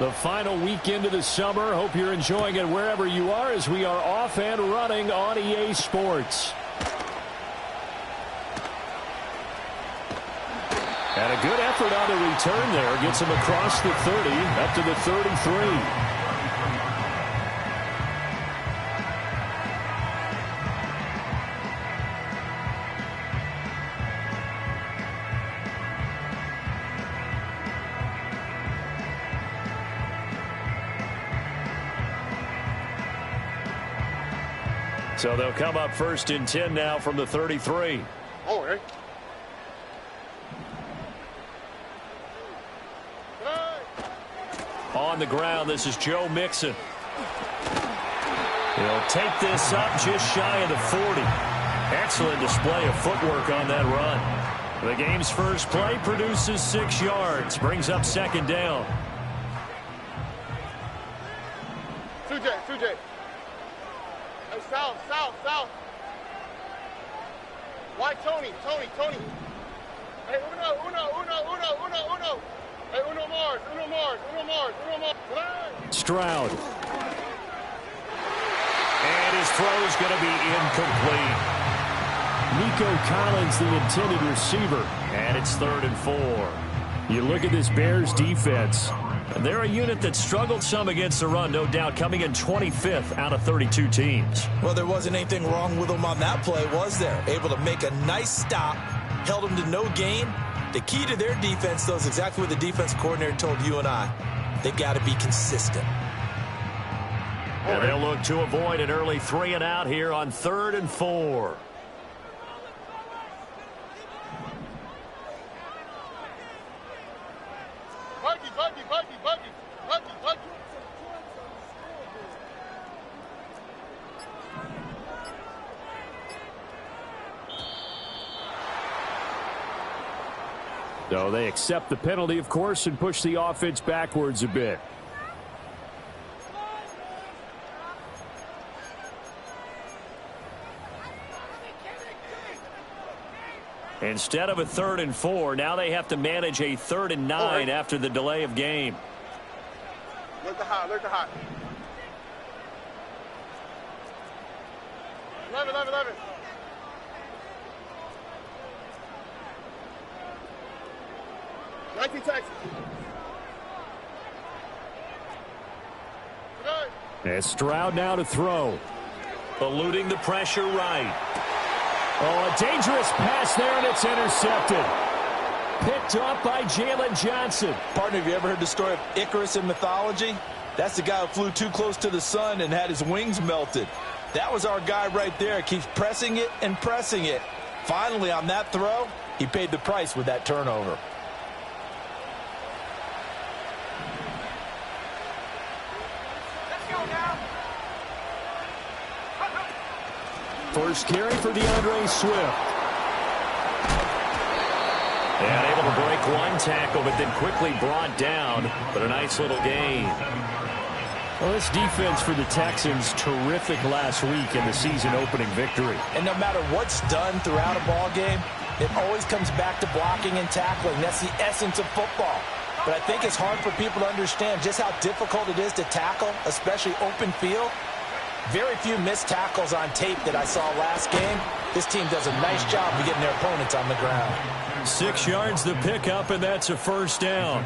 The final weekend of the summer. Hope you're enjoying it wherever you are as we are off and running on EA Sports. And a good effort on the return there. Gets him across the 30, up to the 33. So they'll come up first and 10 now from the 33. Oh, hey. On the ground, this is Joe Mixon. He'll take this up just shy of the 40. Excellent display of footwork on that run. The game's first play produces 6 yards. Brings up second down. Sujay. Hey, south. Why Tony? Hey, uno. Hey, uno Mars. Stroud. And his throw is going to be incomplete. Nico Collins, the intended receiver. And it's 3rd and 4. You look at this Bears defense. And they're a unit that struggled some against the run, no doubt, coming in 25th out of 32 teams. Well, there wasn't anything wrong with them on that play, was there? Able to make a nice stop, held them to no gain. The key to their defense, though, is exactly what the defense coordinator told you and I. They've got to be consistent. And they'll look to avoid an early 3 and out here on 3rd and 4. Buggy. So they accept the penalty, of course, and push the offense backwards a bit. Instead of a 3rd and 4, now they have to manage a 3rd and 9 after the delay of game. Look the hot. 11. 19 Texas. And Stroud now to throw. Eluding the pressure right. Oh, a dangerous pass there, and it's intercepted. Picked up by Jalen Johnson. Partner, have you ever heard the story of Icarus in mythology? That's the guy who flew too close to the sun and had his wings melted. That was our guy right there. Keeps pressing it and pressing it. Finally, on that throw, he paid the price with that turnover. First carry for DeAndre Swift. And able to break one tackle, but then quickly brought down. But a nice little gain. Well, this defense for the Texans, terrific last week in the season-opening victory. And no matter what's done throughout a ball game, it always comes back to blocking and tackling. That's the essence of football. But I think it's hard for people to understand just how difficult it is to tackle, especially open field. Very few missed tackles on tape that I saw last game. This team does a nice job of getting their opponents on the ground. 6 yards the pickup, and that's a first down.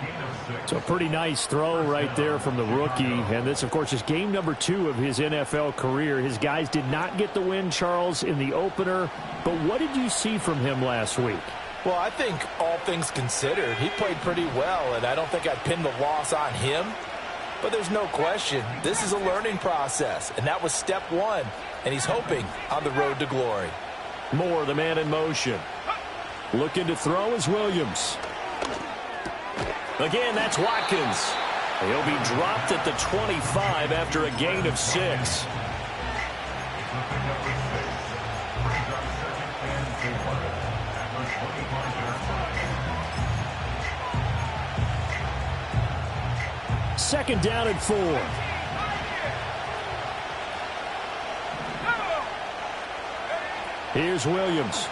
So a pretty nice throw right there from the rookie. And this, of course, is game number 2 of his NFL career. His guys did not get the win, Charles, in the opener. But what did you see from him last week? Well, I think all things considered, he played pretty well, and I don't think I'd pin the loss on him. But there's no question, this is a learning process, and that was step 1, and he's hoping on the road to glory. Moore, the man in motion. Looking to throw is Williams. Again, that's Watkins. He'll be dropped at the 25 after a gain of 6. Second down and 4. Here's Williams.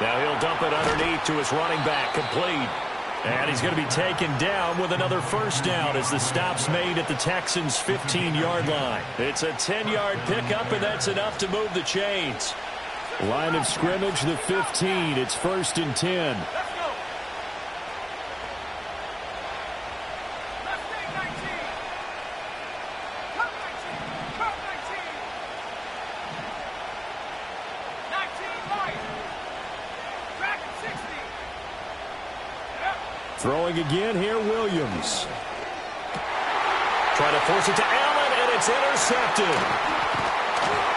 Now he'll dump it underneath to his running back, complete. And he's going to be taken down with another first down as the stop's made at the Texans' 15-yard line. It's a 10-yard pickup, and that's enough to move the chains. Line of scrimmage, the 15. It's 1st and 10. Throwing again here, Williams. Trying to force it to Allen, and it's intercepted.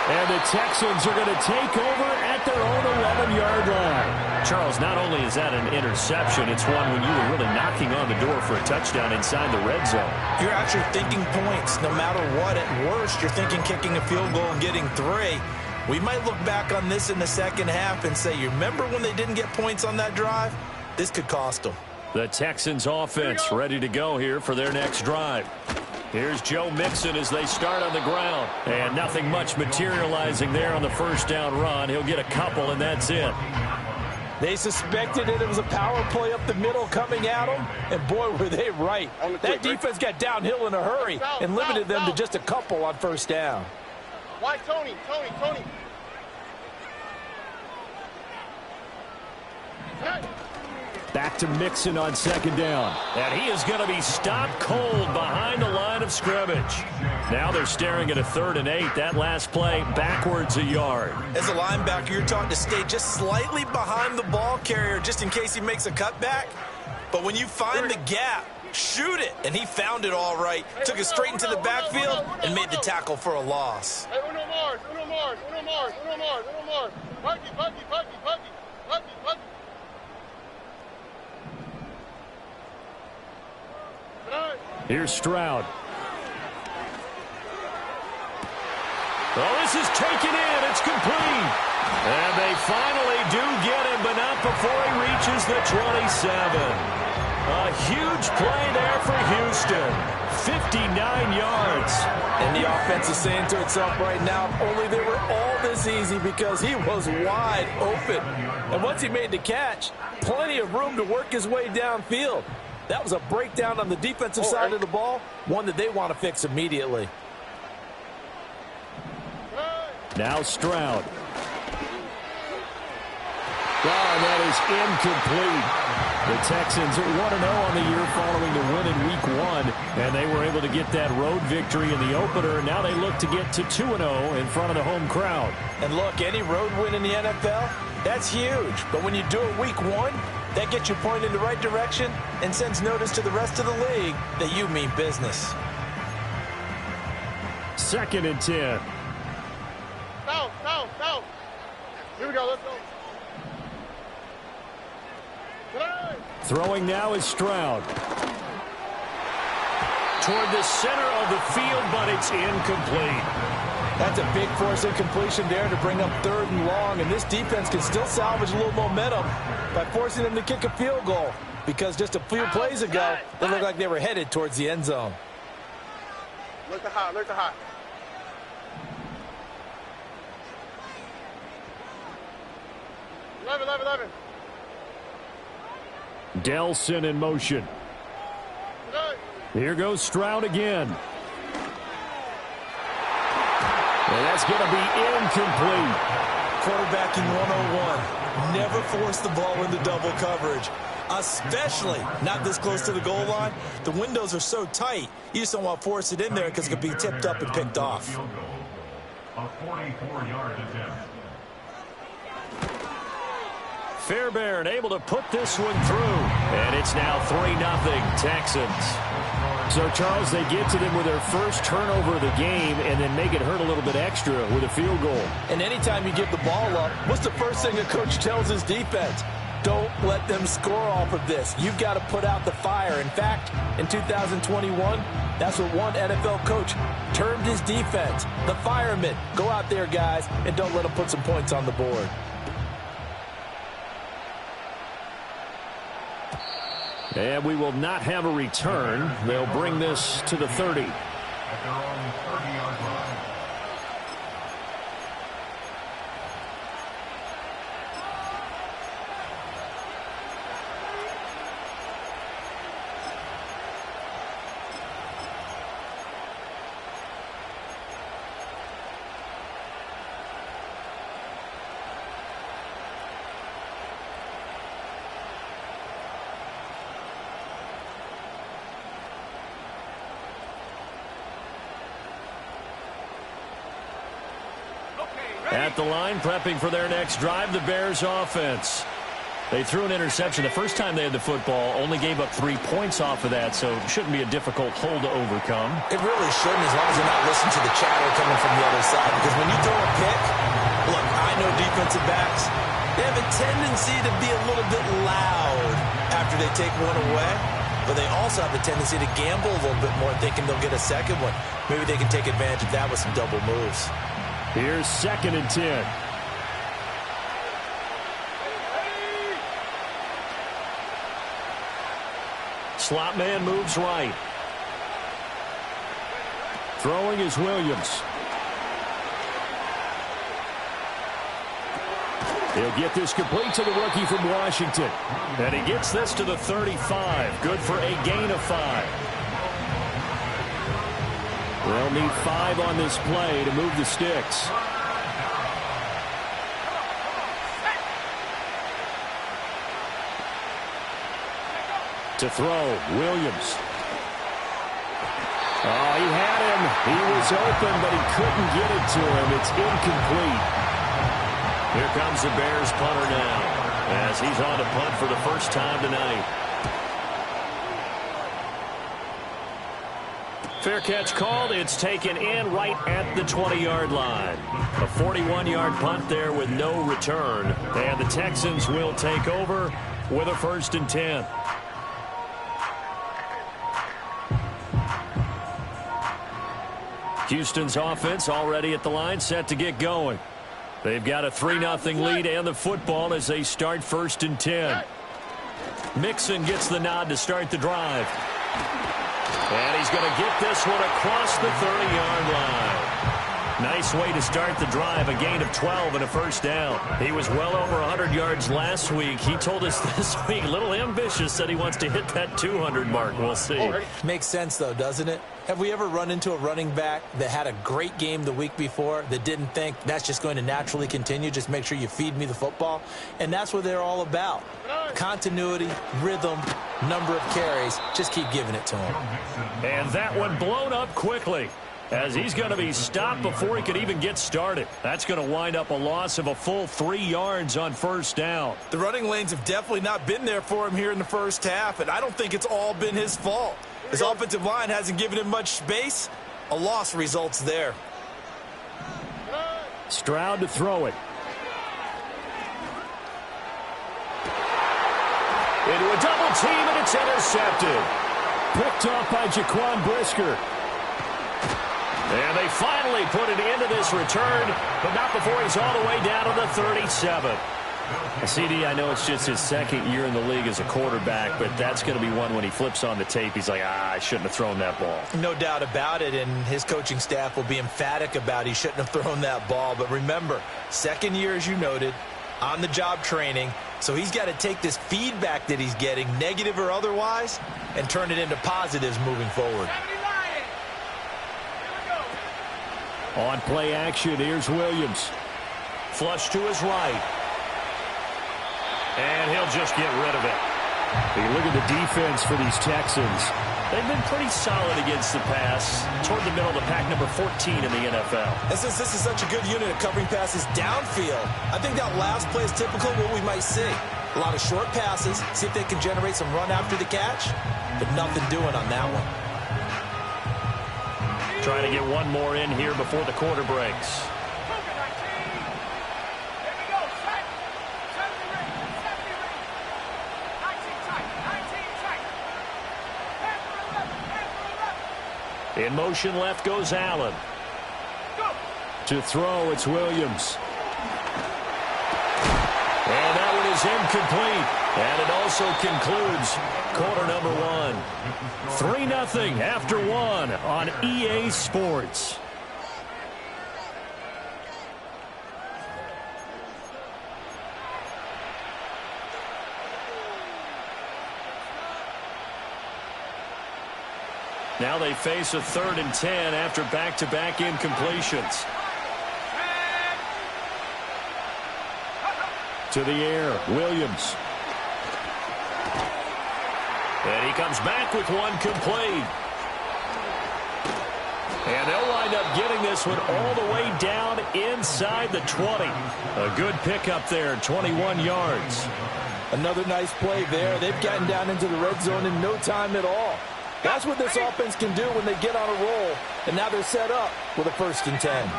And the Texans are going to take over at their own 11-yard line. Charles, not only is that an interception, it's one when you were really knocking on the door for a touchdown inside the red zone. You're actually thinking points. No matter what, at worst, you're thinking kicking a field goal and getting 3. We might look back on this in the second half and say, you remember when they didn't get points on that drive? This could cost them. The Texans offense ready to go here for their next drive. Here's Joe Mixon as they start on the ground. And nothing much materializing there on the first down run. He'll get a couple, and that's it. They suspected it was a power play up the middle coming at them, and boy, were they right. That defense got downhill in a hurry and limited them to just a couple on first down. Why Tony? Back to Mixon on second down. And he is going to be stopped cold behind the line of scrimmage. Now they're staring at a 3rd and 8. That last play backwards a yard. As a linebacker, you're taught to stay just slightly behind the ball carrier just in case he makes a cutback. But when you find the gap, shoot it. And he found it all right. Took it straight into the backfield and made the tackle for a loss. Hey, Uno Mars. Buggy. Here's Stroud. Well, this is taken in. It's complete. And they finally do get him, but not before he reaches the 27. A huge play there for Houston. 59 yards. And the offense is saying to itself right now, if only they were all this easy, because he was wide open. And once he made the catch, plenty of room to work his way downfield. That was a breakdown on the defensive side of the ball, one that they want to fix immediately. Now Stroud. That is incomplete. The Texans 1-0 on the year following the win in Week 1, and they were able to get that road victory in the opener. Now they look to get to 2-0 in front of the home crowd. And look, any road win in the NFL, that's huge. But when you do it Week 1, that gets you pointed in the right direction and sends notice to the rest of the league that you mean business. 2nd and 10. South. Here we go, let's go. Throwing now is Stroud. Toward the center of the field, but it's incomplete. That's a big force incompletion there to bring up 3rd and long, and this defense can still salvage a little momentum by forcing them to kick a field goal, because just a few plays ago, they looked like they were headed towards the end zone. Look the hot. 11. Delson in motion. Here goes Stroud again. And that's going to be incomplete. Quarterbacking 101. Never force the ball into double coverage, especially not this close to the goal line. The windows are so tight, you just don't want to force it in there because it could be tipped up and picked off. A 44-yard attempt. Fairbairn able to put this one through. And it's now 3-0 Texans. So, Charles, they get to them with their first turnover of the game and then make it hurt a little bit extra with a field goal. And anytime you give the ball up, what's the first thing a coach tells his defense? Don't let them score off of this. You've got to put out the fire. In fact, in 2021, that's what one NFL coach termed his defense. The firemen. Go out there, guys, and don't let them put some points on the board. And we will not have a return. They'll bring this to the 30. At their own 30-yard line. At the line, prepping for their next drive, the Bears offense. They threw an interception the first time they had the football, only gave up 3 points off of that, so it shouldn't be a difficult hole to overcome. It really shouldn't, as long as you're not listening to the chatter coming from the other side. Because when you throw a pick, look, I know defensive backs, they have a tendency to be a little bit loud after they take one away. But they also have a tendency to gamble a little bit more, thinking they'll get a second one. Maybe they can take advantage of that with some double moves. Here's 2nd and 10. Slot man moves right. Throwing is Williams. He'll get this complete to the rookie from Washington. And he gets this to the 35. Good for a gain of 5. They'll need 5 on this play to move the sticks. To throw, Williams. Oh, he had him. He was open, but he couldn't get it to him. It's incomplete. Here comes the Bears punter now, as he's on to punt for the first time tonight. Fair catch called. It's taken in right at the 20-yard line. A 41-yard punt there with no return. And the Texans will take over with a 1st and 10. Houston's offense already at the line, set to get going. They've got a 3-0 lead and the football as they start 1st and 10. Mixon gets the nod to start the drive. And he's going to get this one across the 30-yard line. Nice way to start the drive, a gain of 12 and a 1st down. He was well over 100 yards last week. He told us this week, a little ambitious, said he wants to hit that 200 mark. We'll see. Makes sense, though, doesn't it? Have we ever run into a running back that had a great game the week before that didn't think that's just going to naturally continue? Just make sure you feed me the football. And that's what they're all about. Continuity, rhythm, number of carries. Just keep giving it to him. And that one blown up quickly, as he's going to be stopped before he could even get started. That's going to wind up a loss of a full 3 yards on 1st down. The running lanes have definitely not been there for him here in the first half, and I don't think it's all been his fault. His offensive line hasn't given him much space. A loss results there. Stroud to throw it. Into a double team, and it's intercepted. Picked off by Jaquan Brisker. And they finally put an end to this return, but not before he's all the way down to the 37. CD, I know it's just his 2nd year in the league as a quarterback, but that's going to be one when he flips on the tape. He's like, I shouldn't have thrown that ball. No doubt about it, and his coaching staff will be emphatic about he shouldn't have thrown that ball. But remember, 2nd year, as you noted, on-the-job training, so he's got to take this feedback that he's getting, negative or otherwise, and turn it into positives moving forward. On play action, here's Williams. Flush to his right. And he'll just get rid of it. You look at the defense for these Texans. They've been pretty solid against the pass. Toward the middle of the pack, number 14 in the NFL. And since this is such a good unit at covering passes downfield, I think that last play is typical of what we might see. A lot of short passes, see if they can generate some run after the catch, but nothing doing on that one. Trying to get one more in here before the quarter breaks. In motion left goes Allen. To throw, it's Williams. And that one is incomplete. And it also concludes quarter number 1. 3-0 after 1 on EA Sports. Now they face a 3rd and 10 after back-to-back incompletions. To the air, Williams. And he comes back with one complete. And they'll wind up getting this one all the way down inside the 20. A good pickup there, 21 yards. Another nice play there. They've gotten down into the red zone in no time at all. That's what this offense can do when they get on a roll. And now they're set up with a 1st and 10.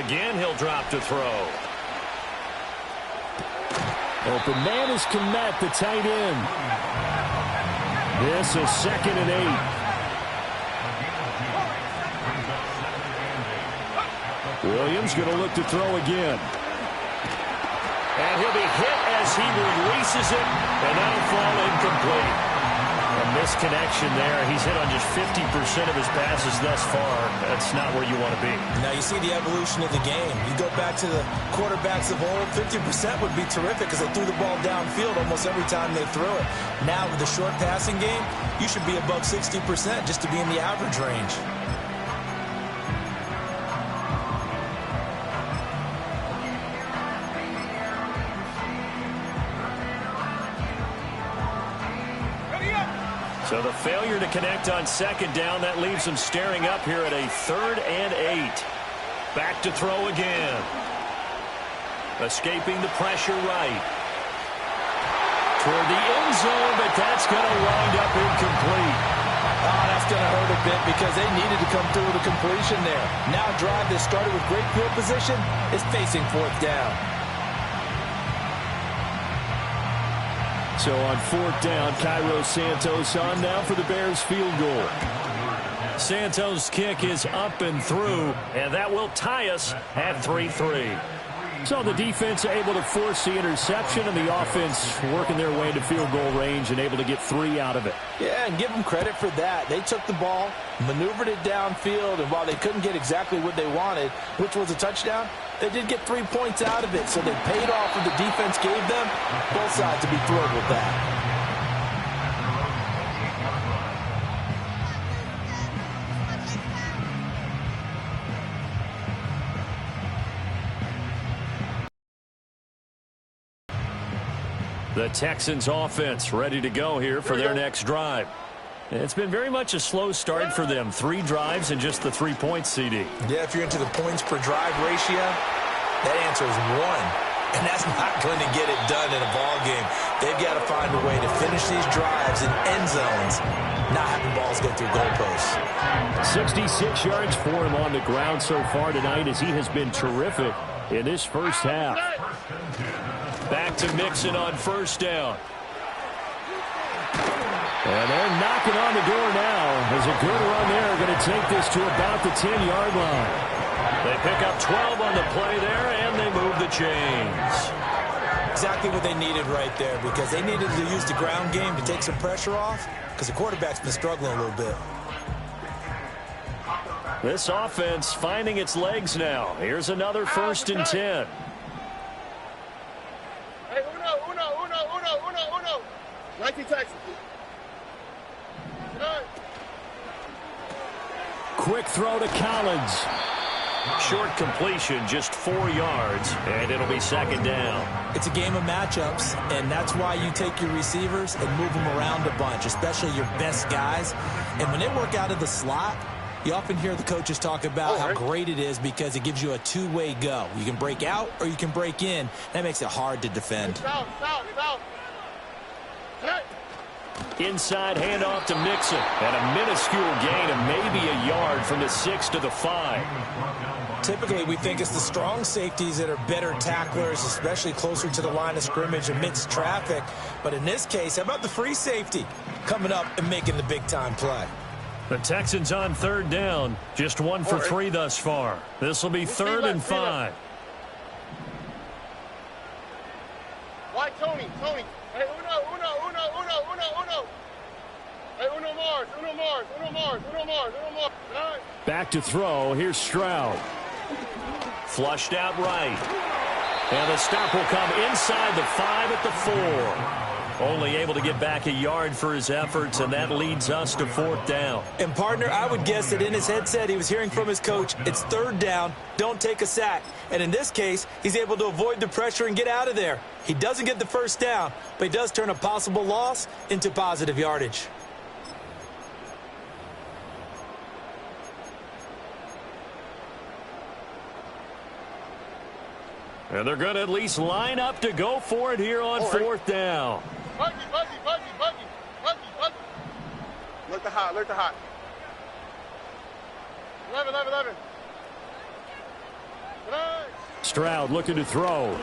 Again, he'll drop to throw. Open man is Kmet, the tight end. This is 2nd and 8. Williams going to look to throw again. And he'll be hit as he releases it, and that'll fall incomplete. A misconnection there. He's hit on just 50% of his passes thus far. That's not where you want to be. Now you see the evolution of the game. You go back to the quarterbacks of old, 50% would be terrific because they threw the ball downfield almost every time they threw it. Now with the short passing game, you should be above 60% just to be in the average range. So the failure to connect on 2nd down, that leaves them staring up here at a 3rd and 8. Back to throw again. Escaping the pressure right. Toward the end zone, but that's going to wind up incomplete. Oh, that's going to hurt a bit because they needed to come through with a completion there. Now a drive that started with great field position is facing 4th down. So on 4th down, Cairo Santos on now for the Bears field goal. Santos' kick is up and through, and that will tie us at 3-3. So the defense able to force the interception, and the offense working their way into field goal range and able to get 3 out of it. Yeah, and give them credit for that. They took the ball, maneuvered it downfield, and while they couldn't get exactly what they wanted, which was a touchdown, they did get 3 points out of it. So they paid off what the defense gave them. Both sides to be thrilled with that. The Texans offense ready to go here for their next drive. It's been very much a slow start for them. 3 drives and just the 3 points, CD. Yeah, if you're into the points per drive ratio, that answer is 1. And that's not going to get it done in a ball game. They've got to find a way to finish these drives in end zones, not having balls go through goalposts. 66 yards for him on the ground so far tonight as he has been terrific in this first half. Back to Mixon on 1st down. And they're knocking on the door now. There's a good run there. Going to take this to about the 10-yard line. They pick up 12 on the play there, and they move the chains. Exactly what they needed right there because they needed to use the ground game to take some pressure off because the quarterback's been struggling a little bit. This offense finding its legs now. Here's another 1st and 10. Hey, uno. 19 Texas. Quick throw to Collins. Short completion, just 4 yards, and it'll be 2nd down. It's a game of matchups, and that's why you take your receivers and move them around a bunch, especially your best guys. And when they work out of the slot, you often hear the coaches talk about how great it is because it gives you a two-way go. You can break out or you can break in. That makes it hard to defend. Foul. Inside handoff to Mixon, and a minuscule gain of maybe a yard from the 6 to the 5. Typically, we think it's the strong safeties that are better tacklers, especially closer to the line of scrimmage amidst traffic. But in this case, how about the free safety coming up and making the big-time play? The Texans on 3rd down, just 1 for 3 thus far. This will be 3rd and 5. Why Tony? Hey, uno. Hey, uno Mars. Back to throw. Here's Stroud. Flushed out right. And the stop will come inside the 5 at the 4. Only able to get back a yard for his efforts, and that leads us to 4th down. And, partner, I would guess that in his headset he was hearing from his coach, it's 3rd down, don't take a sack. And in this case, he's able to avoid the pressure and get out of there. He doesn't get the 1st down, but he does turn a possible loss into positive yardage. And they're going to at least line up to go for it here on fourth down. Buggy. Look to hot. 11. Stroud looking to throw.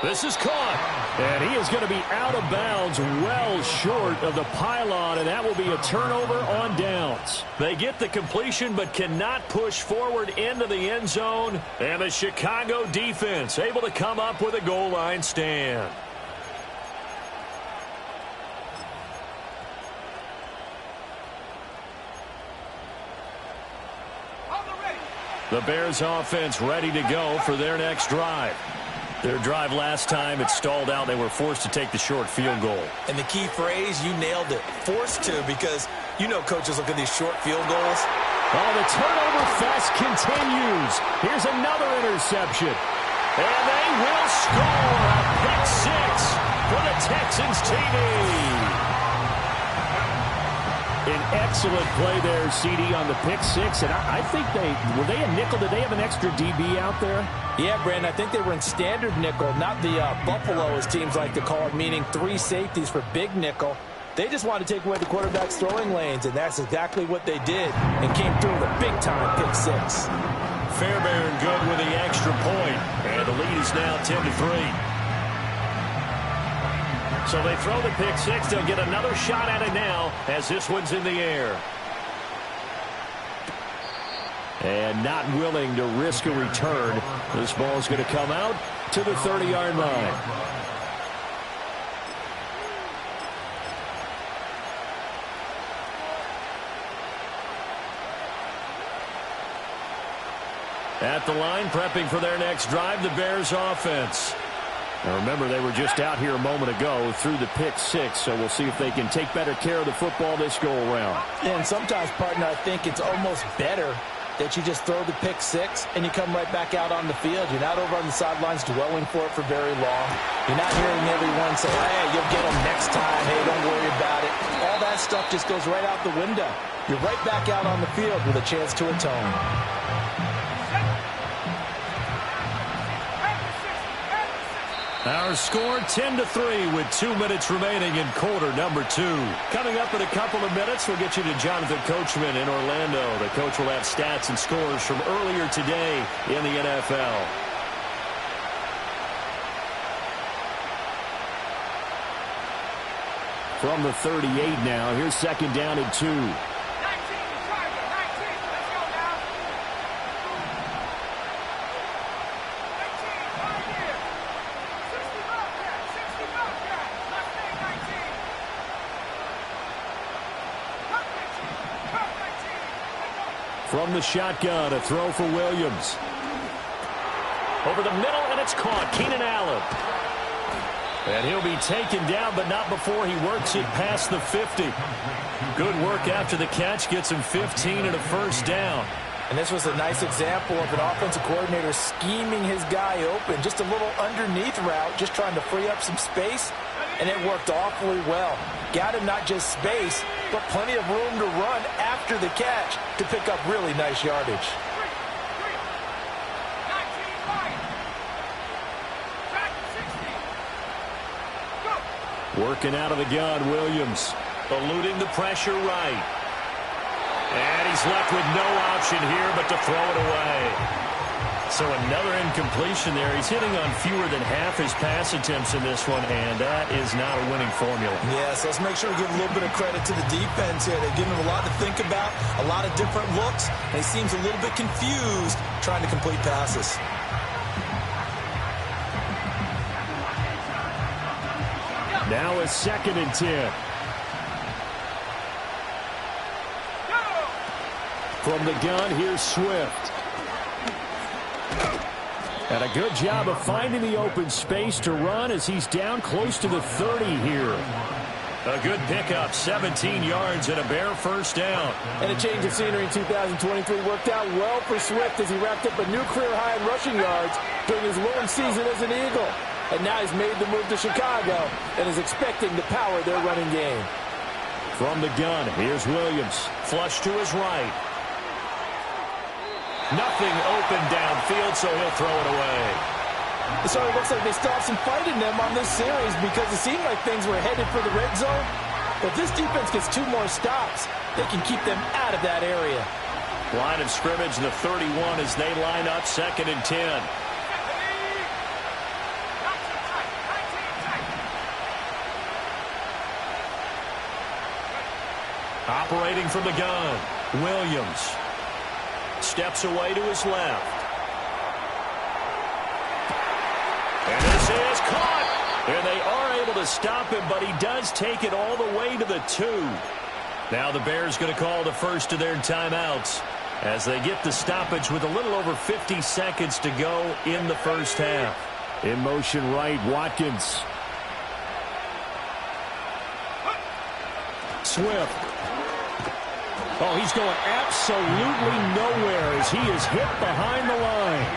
This is caught. And he is going to be out of bounds well short of the pylon, and that will be a turnover on downs. They get the completion but cannot push forward into the end zone. And the Chicago defense able to come up with a goal line stand. The Bears offense ready to go for their next drive. Their drive last time, it stalled out. They were forced to take the short field goal. And the key phrase, you nailed it. Forced to, because you know coaches look at these short field goals. Oh, the turnover fest continues. Here's another interception. And they will score a pick six for the Texans TD. An excellent play there, CD, on the pick six. And I think were they a nickel? Did they have an extra DB out there? Yeah, Brandon, I think they were in standard nickel, not the Buffalo, as teams like to call it, meaning 3 safeties for big nickel. They just wanted to take away the quarterback's throwing lanes, and that's exactly what they did, and came through with a big-time pick six. Fairbairn good with the extra point, and the lead is now 10-3. So they throw the pick six. They'll get another shot at it now as this one's in the air. And not willing to risk a return. This ball is going to come out to the 30-yard line. At the line, prepping for their next drive, the Bears offense. Now remember, they were just out here a moment ago through the pick six, so we'll see if they can take better care of the football this go-around. And sometimes, partner, I think it's almost better that you just throw the pick six and you come right back out on the field. You're not over on the sidelines dwelling for it for very long. You're not hearing everyone say, hey, you'll get them next time. Hey, don't worry about it. All that stuff just goes right out the window. You're right back out on the field with a chance to atone. Our score 10-3 with 2 minutes remaining in quarter number 2. Coming up in a couple of minutes, we'll get you to Jonathan Coachman in Orlando. The coach will have stats and scores from earlier today in the NFL. From the 38 now, here's second down and 2. From the shotgun, a throw for Williams. Over the middle, and it's caught. Keenan Allen. And he'll be taken down, but not before he works it past the 50. Good work after the catch. Gets him 15 and a first down. And this was a nice example of an offensive coordinator scheming his guy open. Just a little underneath route, just trying to free up some space. And it worked awfully well. Got him not just space, but plenty of room to run after the catch to pick up really nice yardage. Working out of the gun, Williams. Eluding the pressure right. And he's left with no option here but to throw it away. So another incompletion there. He's hitting on fewer than half his pass attempts in this one, and that is not a winning formula. Yes, let's make sure we give a little bit of credit to the defense here. They've given him a lot to think about, a lot of different looks, and he seems a little bit confused trying to complete passes. Now a second and 10. From the gun, here's Swift. And a good job of finding the open space to run as he's down close to the 30 here. A good pickup, 17 yards and a Bear first down. And a change of scenery in 2023 worked out well for Swift as he racked up a new career high in rushing yards during his lone season as an Eagle. And now he's made the move to Chicago and is expecting to power their running game. From the gun, here's Williams. Flush to his right. Nothing open downfield, so he'll throw it away. It certainly looks like they still have some fight in them on this series because it seemed like things were headed for the red zone. But if this defense gets 2 more stops, they can keep them out of that area. Line of scrimmage, the 31 as they line up 2nd and 10. Operating from the gun, Williams. Steps away to his left. And this is caught. And they are able to stop him, but he does take it all the way to the 2. Now the Bears going to call the first of their timeouts as they get the stoppage with a little over 50 seconds to go in the first half. In motion right, Watkins. Swift. Oh, he's going absolutely nowhere as he is hit behind the line.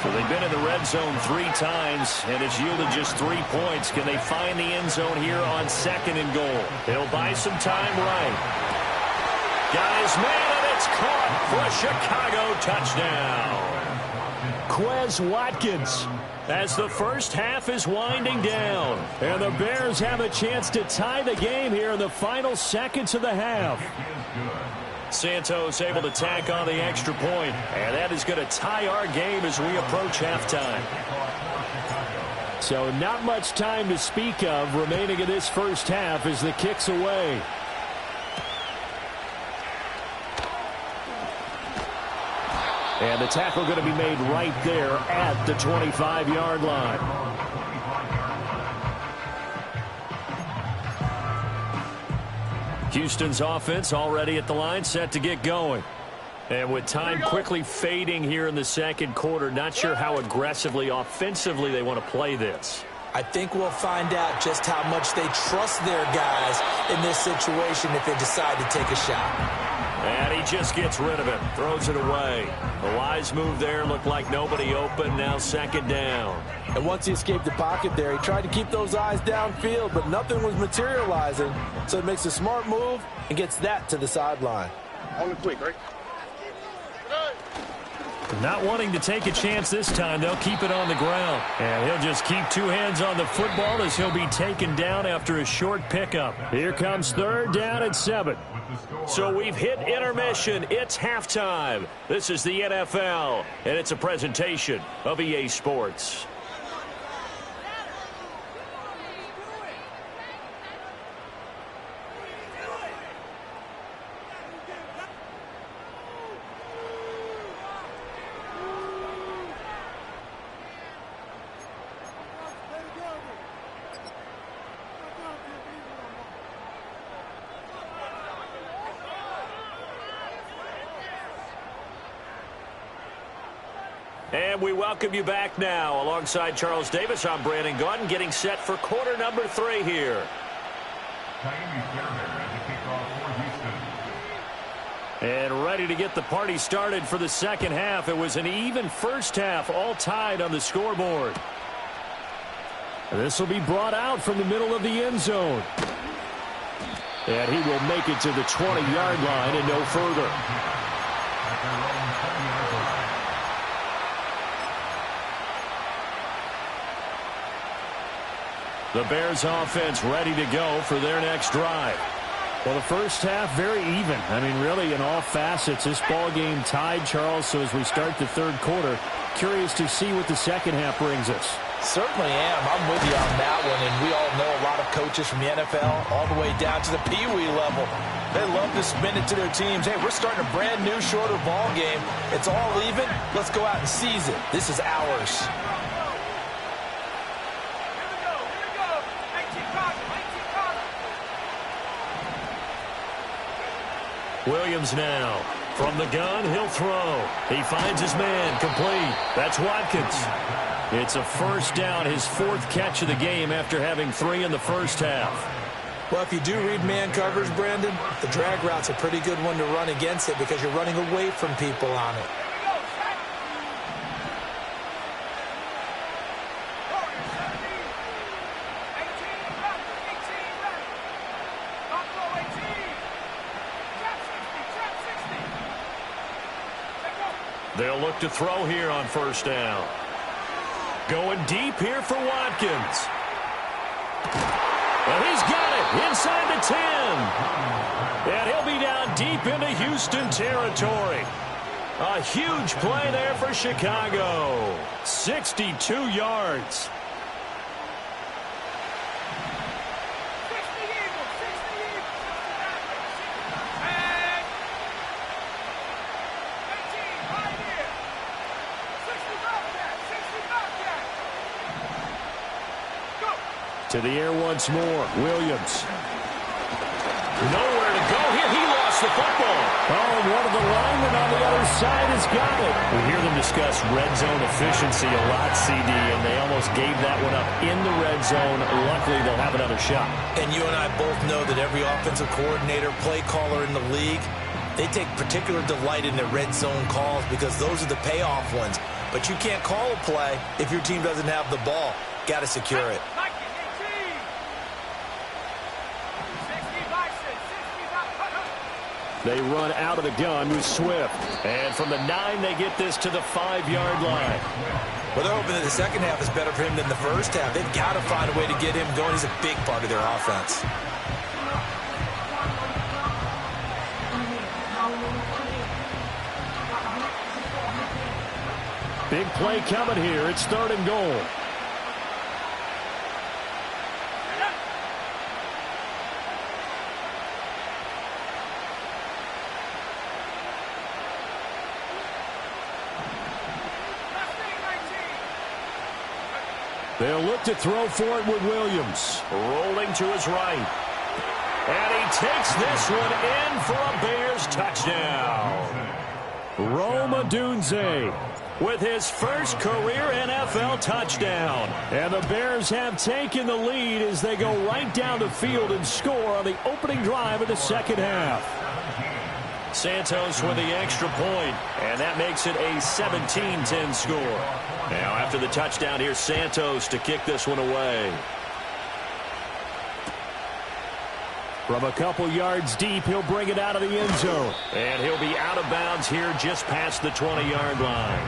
So they've been in the red zone 3 times, and it's yielded just 3 points. Can they find the end zone here on 2nd and goal? They'll buy some time right. Guys, man, and it's caught for a Chicago touchdown. Quez Watkins. As the first half is winding down. And the Bears have a chance to tie the game here in the final seconds of the half. Santos able to tack on the extra point, and that is going to tie our game as we approach halftime. So not much time to speak of remaining in this first half as the kick's away. And the tackle going to be made right there at the 25-yard line. Houston's offense already at the line, set to get going. And with time quickly fading here in the second quarter, not sure how aggressively, offensively they want to play this. I think we'll find out just how much they trust their guys in this situation if they decide to take a shot. And he just gets rid of it, throws it away. The wise move there, looked like nobody open, now 2nd down. And once he escaped the pocket there, he tried to keep those eyes downfield, but nothing was materializing. So he makes a smart move and gets that to the sideline. Only quick, right? Not wanting to take a chance this time, they'll keep it on the ground. And he'll just keep 2 hands on the football as he'll be taken down after a short pickup. Here comes 3rd down and 7. So we've hit intermission. It's halftime. This is the NFL, and it's a presentation of EA Sports. And we welcome you back now. Alongside Charles Davis, I'm Brandon Gaudin, getting set for quarter number 3 here. And ready to get the party started for the second half. It was an even first half, all tied on the scoreboard. This will be brought out from the middle of the end zone. And he will make it to the 20-yard line and no further. The Bears offense ready to go for their next drive. Well, the first half, very even. I mean, really, in all facets, this ball game tied, Charles. So as we start the 3rd quarter, curious to see what the second half brings us. Certainly am. I'm with you on that one. And we all know a lot of coaches from the NFL all the way down to the Pee-wee level. They love to spin it to their teams. Hey, we're starting a brand new, shorter ball game. It's all even. Let's go out and seize it. This is ours. Williams now. From the gun, he'll throw. He finds his man, complete. That's Watkins. It's a first down, his 4th catch of the game after having 3 in the first half. Well, if you do read man coverage, Brandon, the drag route's a pretty good one to run against it because you're running away from people on it. They'll look to throw here on first down. Going deep here for Watkins. And he's got it inside the 10. And he'll be down deep into Houston territory. A huge play there for Chicago. 62 yards. To the air once more. Williams. Nowhere to go here. He lost the football. Oh, one of the linemen on the other side has got it. We hear them discuss red zone efficiency a lot, CD, and they almost gave that one up in the red zone. Luckily, they'll have another shot. And you and I both know that every offensive coordinator, play caller in the league, they take particular delight in their red zone calls because those are the payoff ones. But you can't call a play if your team doesn't have the ball. Got to secure it. They run out of the gun with Swift. And from the 9, they get this to the 5-yard line. Well, they're hoping that the second half is better for him than the first half. They've got to find a way to get him going. He's a big part of their offense. Big play coming here. It's 3rd and goal. They'll look to throw for it with Williams. Rolling to his right. And he takes this one in for a Bears touchdown. Rome Odunze with his first career NFL touchdown. And the Bears have taken the lead as they go right down the field and score on the opening drive of the second half. Santos with the extra point, and that makes it a 17-10 score. Now after the touchdown, here's Santos to kick this one away. From a couple yards deep, he'll bring it out of the end zone. And he'll be out of bounds here just past the 20-yard line.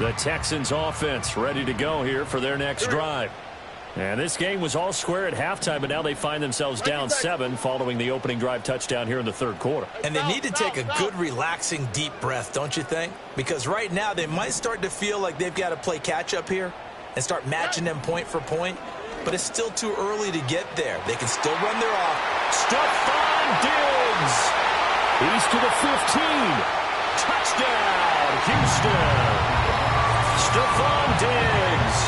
The Texans offense ready to go here for their next drive. And this game was all square at halftime, but now they find themselves down 7 following the opening drive touchdown here in the 3rd quarter. And they need to take a good, relaxing, deep breath, don't you think? Because right now they might start to feel like they've got to play catch-up here and start matching them point for point. But it's still too early to get there. They can still run their off. Stephon Diggs. He's to the 15. Touchdown, Houston. Stephon Diggs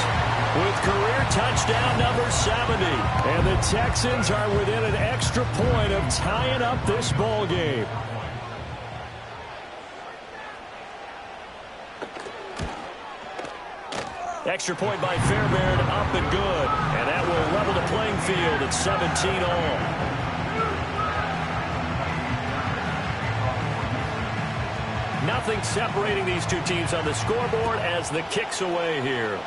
with career touchdown number 70. And the Texans are within an extra point of tying up this ball game. Extra point by Fairbairn, up and good. And that will level the playing field at 17 all. Nothing separating these two teams on the scoreboard as the kick's away here.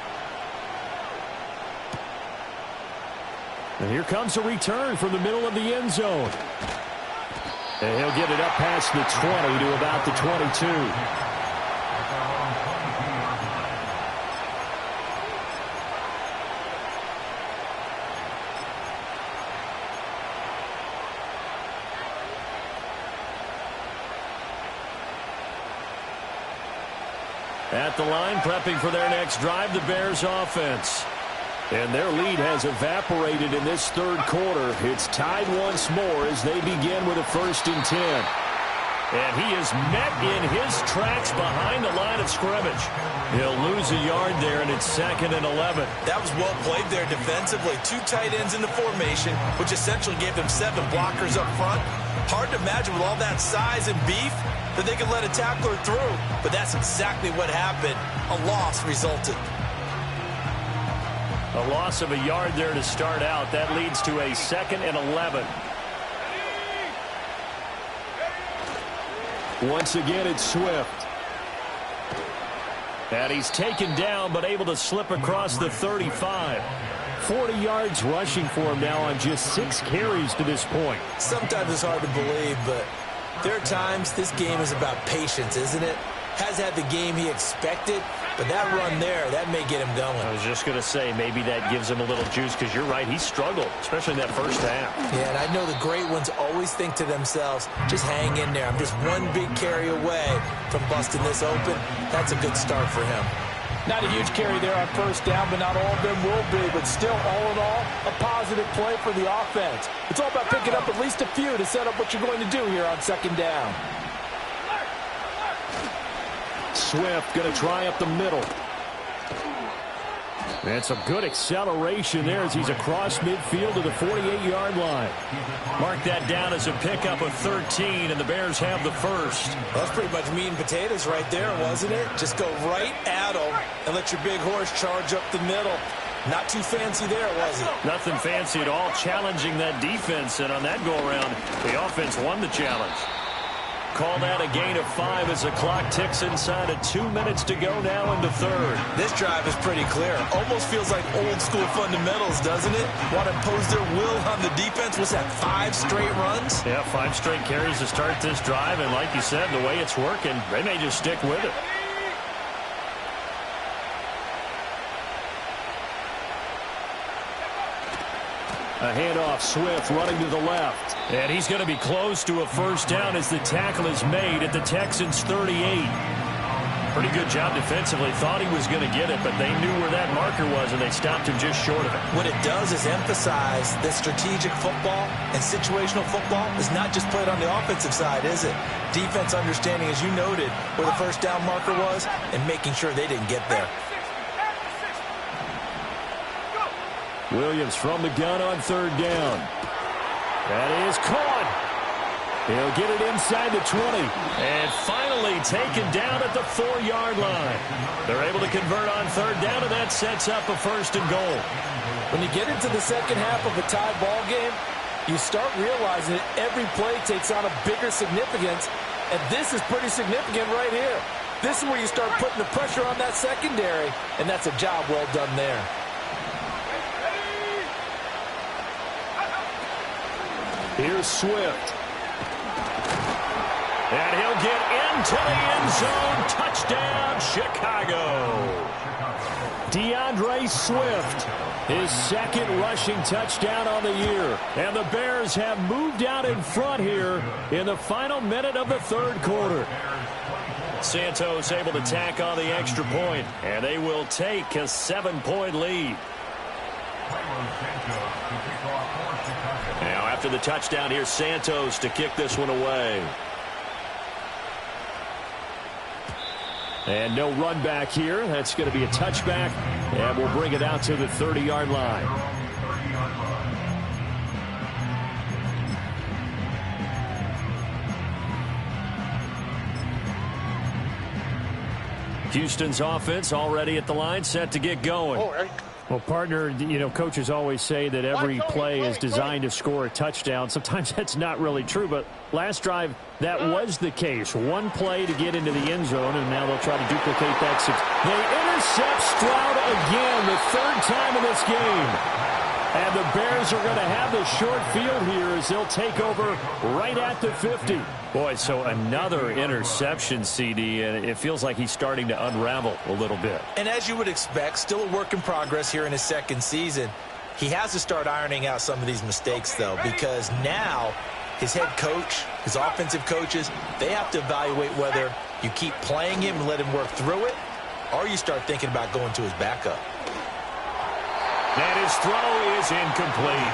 And here comes a return from the middle of the end zone. And he'll get it up past the 20 to about the 22. At the line, prepping for their next drive, the Bears offense. And their lead has evaporated in this 3rd quarter. It's tied once more as they begin with a 1st and 10. And he is met in his tracks behind the line of scrimmage. He'll lose a yard there, and it's 2nd and 11. That was well played there defensively. 2 tight ends in the formation, which essentially gave them 7 blockers up front. Hard to imagine with all that size and beef that they could let a tackler through. But that's exactly what happened. A loss resulted. A loss of a yard there to start out. That leads to a 2nd and 11. Once again, it's Swift. And he's taken down, but able to slip across the 35. 40 yards rushing for him now on just 6 carries to this point. Sometimes it's hard to believe, but There are times this game is about patience, isn't it? Has had the game he expected, but that run there, that may get him going. I was just going to say, maybe that gives him a little juice, because you're right, he struggled, especially in that first half. Yeah, and I know the great ones always think to themselves, just hang in there. I'm just one big carry away from busting this open. That's a good start for him. Not a huge carry there on first down, but not all of them will be. But still, all in all, a positive play for the offense. It's all about picking up at least a few to set up what you're going to do here on second down. Swift going to try up the middle. And some good acceleration there as he's across midfield to the 48-yard line. Mark that down as a pickup of 13, and the Bears have the first. Well, that's pretty much meat and potatoes right there, wasn't it? Just go right at them and let your big horse charge up the middle. Not too fancy there, was it? Nothing fancy at all, challenging that defense, and on that go-around, the offense won the challenge. Call that a gain of 5 as the clock ticks inside of 2 minutes to go now in the third. This drive is pretty clear. Almost feels like old school fundamentals, doesn't it? Want to impose their will on the defense. What's that, 5 straight runs? Yeah, 5 straight carries to start this drive, and like you said, the way it's working, they may just stick with it. A handoff, Swift running to the left. And he's going to be close to a first down as the tackle is made at the Texans' 38. Pretty good job defensively. Thought he was going to get it, but they knew where that marker was, and they stopped him just short of it. What it does is emphasize that strategic football and situational football is not just played on the offensive side, is it? Defense understanding, as you noted, where the first down marker was and making sure they didn't get there. Williams from the gun on third down. That is caught. He'll get it inside the 20. And finally taken down at the 4-yard line. They're able to convert on third down, and that sets up a first and goal. When you get into the second half of a tie ball game, you start realizing that every play takes on a bigger significance, and this is pretty significant right here. This is where you start putting the pressure on that secondary, and that's a job well done there. Here's Swift. And he'll get into the end zone. Touchdown, Chicago. DeAndre Swift, his second rushing touchdown on the year. And the Bears have moved out in front here in the final minute of the third quarter. Santos able to tack on the extra point, and they will take a 7-point lead. Now after the touchdown, here's Santos to kick this one away. And no run back here. That's going to be a touchback, and we'll bring it out to the 30-yard line. Houston's offense already at the line, set to get going. Well, partner, you know, coaches always say that every play is designed to score a touchdown. Sometimes that's not really true, but last drive, that was the case. One play to get into the end zone, and now they'll try to duplicate that. They intercept Stroud again, the third time in this game. And the Bears are going to have the short field here as they'll take over right at the 50. Boy, so another interception, CD, and it feels like he's starting to unravel a little bit. And as you would expect, still a work in progress here in his second season. He has to start ironing out some of these mistakes, though, because now his head coach, his offensive coaches, they have to evaluate whether you keep playing him and let him work through it, or you start thinking about going to his backup. And his throw is incomplete.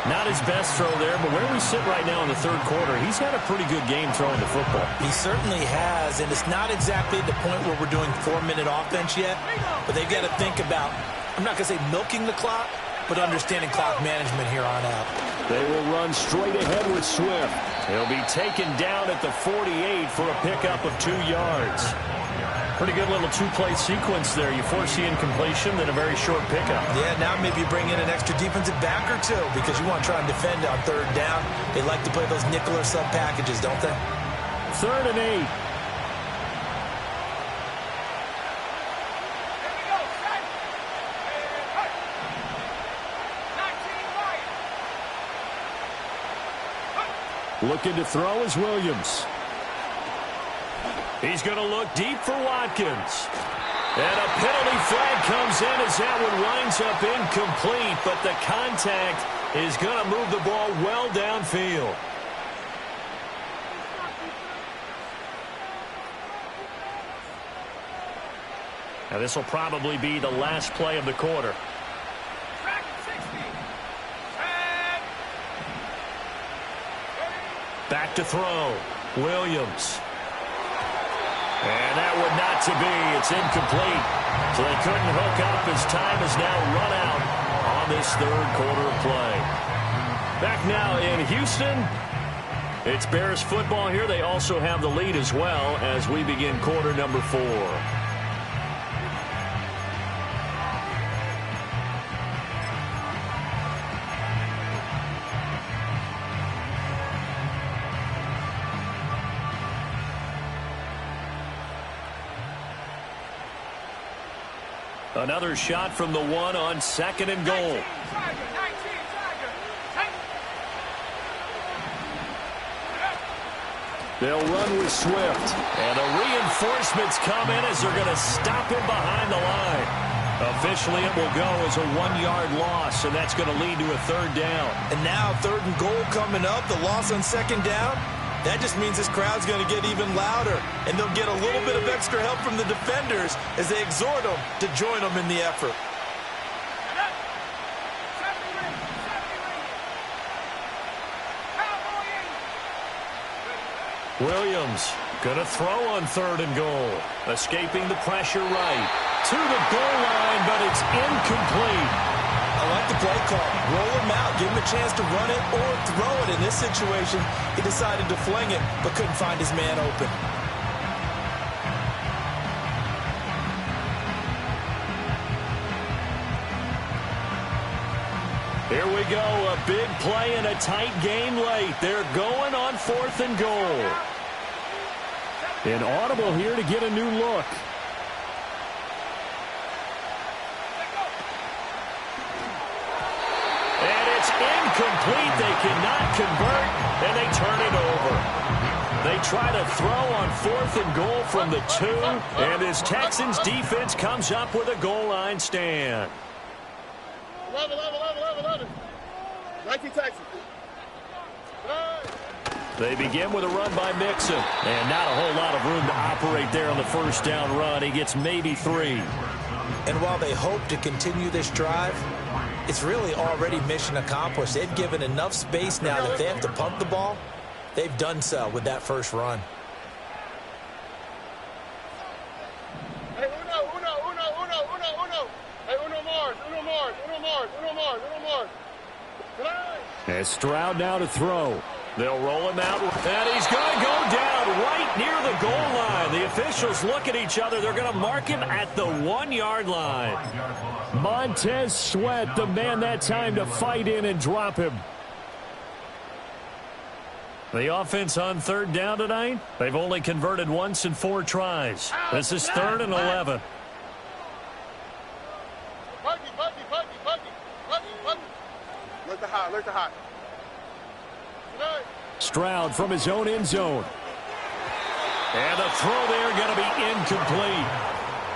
Not his best throw there, but where we sit right now in the third quarter, he's had a pretty good game throwing the football. He certainly has, and it's not exactly the point where we're doing 4-minute offense yet, but they've got to think about, I'm not going to say milking the clock, but understanding clock management here on out. They will run straight ahead with Swift. He'll be taken down at the 48 for a pickup of 2 yards. Pretty good little two-play sequence there. You force the incompletion, then a very short pickup. Yeah, now maybe you bring in an extra defensive back or two because you want to try and defend on third down. They like to play those nickel or sub packages, don't they? 3rd and 8. Looking to throw is Williams. He's going to look deep for Watkins. And a penalty flag comes in as that one winds up incomplete, but the contact is going to move the ball well downfield. Now this will probably be the last play of the quarter. Back to throw. Williams. And that one not to be. It's incomplete. So they couldn't hook up as time has now run out on this third quarter of play. Back now in Houston. It's Bears football here. They also have the lead as well as we begin quarter number 4. Another shot from the 1 on 2nd and goal. They'll run with Swift. And the reinforcements come in as they're going to stop him behind the line. Officially, it will go as a 1-yard loss, and that's going to lead to a 3rd down. And now 3rd and goal coming up, the loss on 2nd down. That just means this crowd's going to get even louder, and they'll get a little bit of extra help from the defenders as they exhort them to join them in the effort. Williams going to throw on 3rd and goal. Escaping the pressure right. To the goal line, but it's incomplete. I like the play call. Roll him out. Give him a chance to run it or throw it. In this situation, he decided to fling it, but couldn't find his man open. Here we go. A big play in a tight game late. They're going on 4th and goal. An audible here to get a new look. Incomplete. They cannot convert, and they turn it over. They try to throw on 4th and goal from the 2, and this Texans defense comes up with a goal line stand. 11. 19 Texans. They begin with a run by Mixon, and not a whole lot of room to operate there on the 1st down run. He gets maybe 3. And while they hope to continue this drive, it's really already mission accomplished. They've given enough space now that if they have to punt the ball, they've done so with that first run. Hey, uno. Hey, uno Mars. As Stroud now to throw. They'll roll him out, and he's going to go down right near the goal line. The officials look at each other. They're going to mark him at the 1-yard line. Montez Sweat, the man that time to fight in and drop him. The offense on 3rd down tonight, they've only converted once in 4 tries. This is 3rd and 11. Look the hot. Stroud from his own end zone. And the throw there going to be incomplete.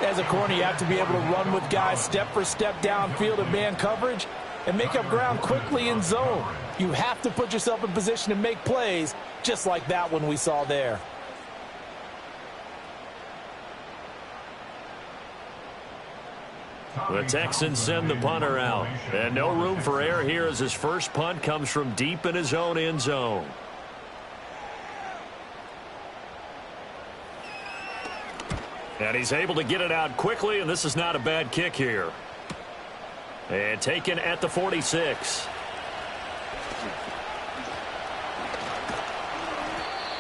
As a corner, you have to be able to run with guys step for step downfield in man coverage and make up ground quickly in zone. You have to put yourself in position to make plays, just like that one we saw there. The Texans send the punter out. And no room for error here as his first punt comes from deep in his own end zone. And he's able to get it out quickly, and this is not a bad kick here. And taken at the 46.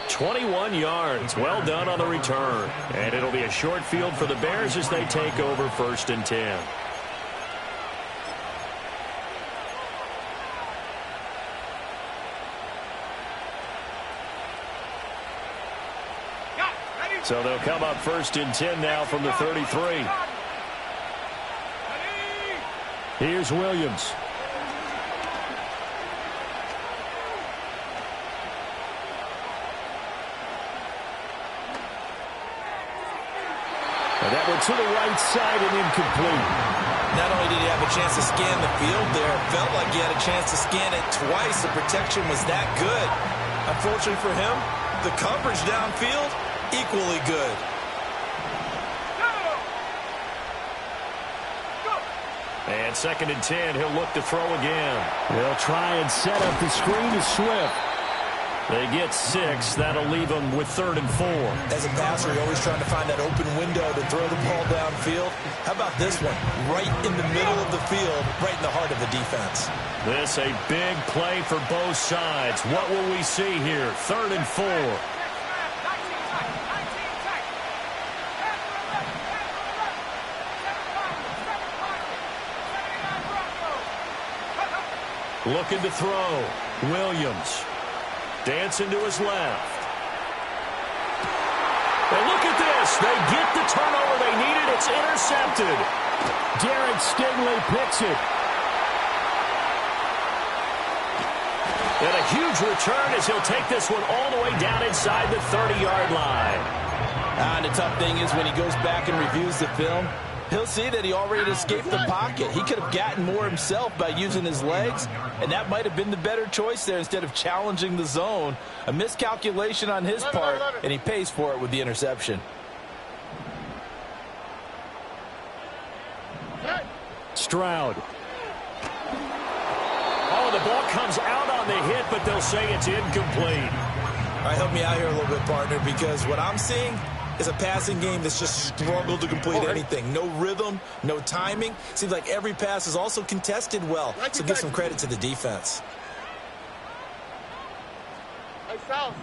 21 yards. Well done on the return. And it'll be a short field for the Bears as they take over 1st and 10. So they'll come up 1st and 10 now from the 33. Here's Williams. And that went to the right side and incomplete. Not only did he have a chance to scan the field there, it felt like he had a chance to scan it twice. The protection was that good. Unfortunately for him, the coverage downfield, equally good. And 2nd and 10, he'll look to throw again. They'll try and set up the screen to Swift. They get 6. That'll leave them with 3rd and 4. As a passer, you're always trying to find that open window to throw the ball downfield. How about this one? Right in the middle of the field, right in the heart of the defense. This a big play for both sides. What will we see here? 3rd and 4. Looking to throw. Williams. Dancing to his left. And look at this. They get the turnover they needed. It's intercepted. Derek Stingley picks it. And a huge return as he'll take this one all the way down inside the 30-yard line. And the tough thing is when he goes back and reviews the film, he'll see that he already escaped the pocket. He could have gotten more himself by using his legs, and that might have been the better choice there instead of challenging the zone. A miscalculation on his part, and he pays for it with the interception. Stroud. Oh, the ball comes out on the hit, but they'll say it's incomplete. All right, help me out here a little bit, partner, because what I'm seeing is a passing game that's just struggled to complete anything. No rhythm, no timing. Seems like every pass is also contested well, so give some credit to the defense. Hey, south.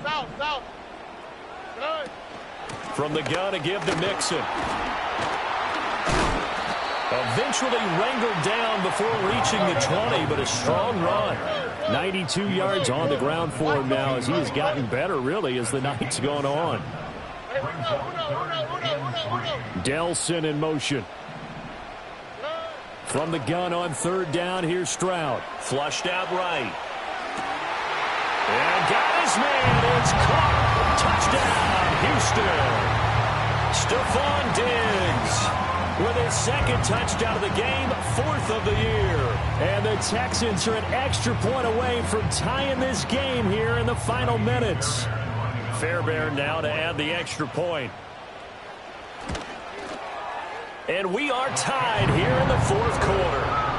Good. From the gun to give to Mixon. Eventually wrangled down before reaching the 20, but a strong run. 92 yards on the ground for him now as he has gotten better, really, as the night's gone on. Delson in motion. From the gun on 3rd down, here's Stroud. Flushed out right. And got his man. It's caught. Touchdown, Houston. Stephon Diggs with his 2nd touchdown of the game, 4th of the year. And the Texans are an extra point away from tying this game here in the final minutes. Fairbairn now to add the extra point. And we are tied here in the 4th quarter.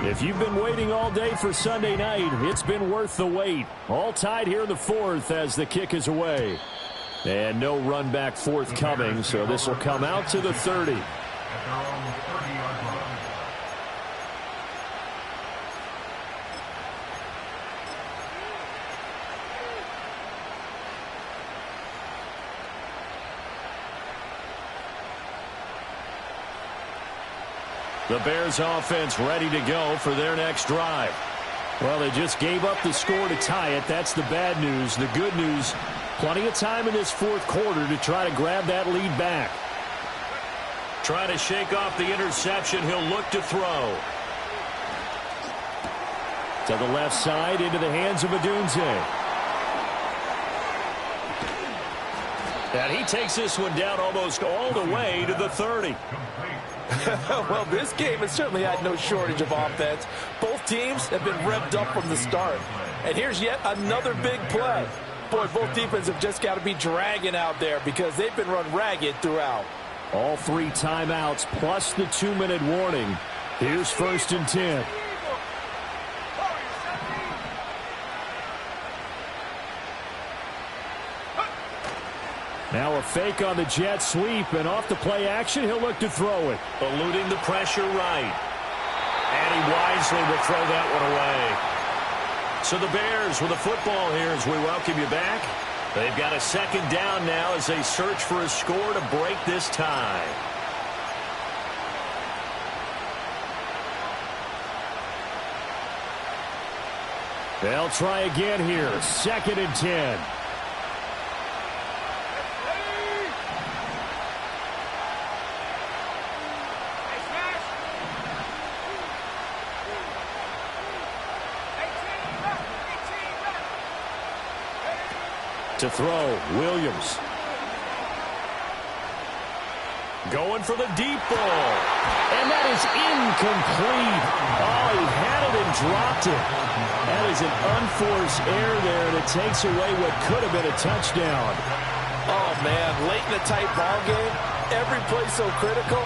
If you've been waiting all day for Sunday night, it's been worth the wait. All tied here in the 4th as the kick is away. And no run back forthcoming, so this will come out to the 30. The Bears offense ready to go for their next drive. Well, they just gave up the score to tie it. That's the bad news. The good news, plenty of time in this 4th quarter to try to grab that lead back. Trying to shake off the interception. He'll look to throw. To the left side into the hands of Adunze. And he takes this one down almost all the way to the 30. Well, this game has certainly had no shortage of offense. Both teams have been revved up from the start. And here's yet another big play. Boy, both defenses have just got to be dragging out there because they've been run ragged throughout. All 3 timeouts plus the 2-minute warning. Here's 1st and 10. Now a fake on the jet sweep, and off the play action, he'll look to throw it. Eluding the pressure right. And he wisely will throw that one away. So the Bears with a football here as we welcome you back. They've got a 2nd down now as they search for a score to break this tie. They'll try again here. 2nd and 10. To throw, Williams. Going for the deep ball. And that is incomplete. Oh, he had it and dropped it. That is an unforced error there, and it takes away what could have been a touchdown. Oh, man, late in the tight ball game, every play so critical,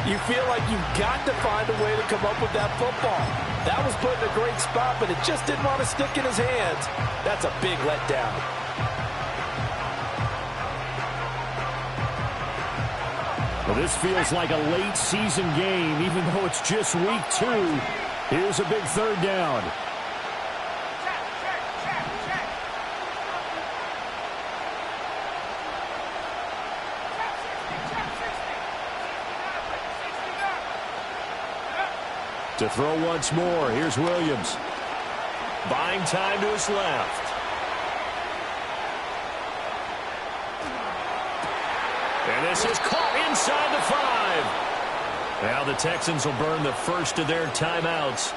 you feel like you've got to find a way to come up with that football. That was put in a great spot, but it just didn't want to stick in his hands. That's a big letdown. Well, this feels like a late season game, even though it's just week 2. Here's a big third down. To throw once more, here's Williams. Buying time to his left. And this is caught inside the 5. Now the Texans will burn the first of their timeouts.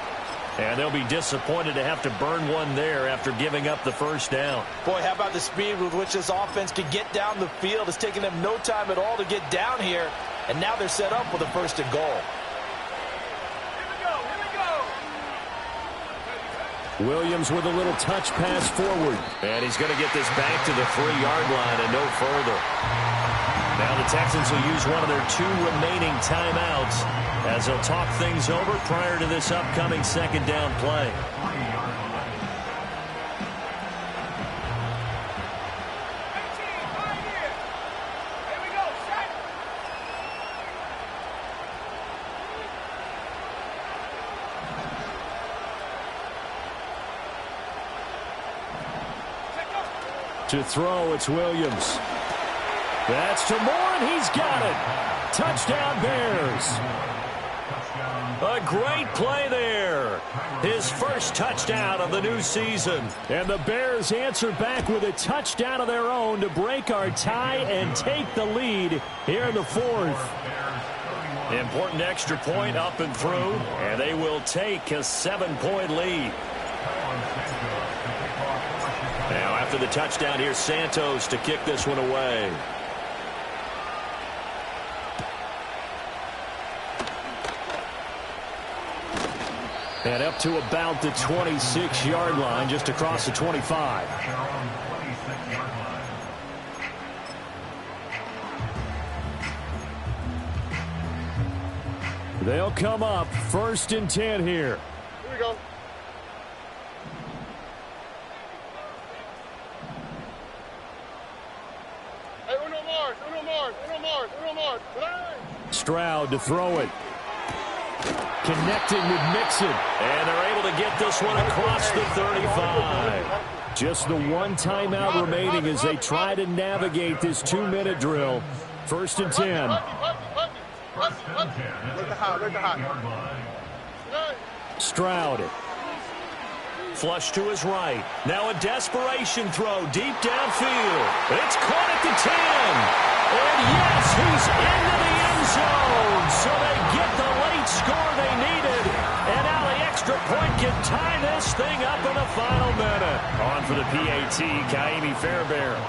And they'll be disappointed to have to burn one there after giving up the first down. Boy, how about the speed with which this offense can get down the field? It's taken them no time at all to get down here. And now they're set up with a 1st and goal. Williams with a little touch pass forward. And he's going to get this back to the 3-yard line and no further. Now the Texans will use one of their 2 remaining timeouts as they'll talk things over prior to this upcoming 2nd down play. To throw, it's Williams. That's to Moore, and he's got it. Touchdown, Bears. A great play there. His first touchdown of the new season. And the Bears answer back with a touchdown of their own to break our tie and take the lead here in the 4th. Important extra point up and through, and they will take a 7-point lead. Now after the touchdown, here's Santos to kick this one away. And up to about the 26-yard line, just across the 25. They'll come up 1st and 10 here. Here we go. Hey, uno more. Stroud to throw it. Connecting with Mixon. And they're able to get this one across the 35. Just the 1 timeout remaining as they try to navigate this 2-minute drill. 1st and 10. Stroud. Flush to his right. Now a desperation throw deep downfield. It's caught at the 10. And yes, he's into the end zone. So they get the late score they needed. And now the extra point can tie this thing up in the final minute. On for the PAT, Kaimi Fairbairn.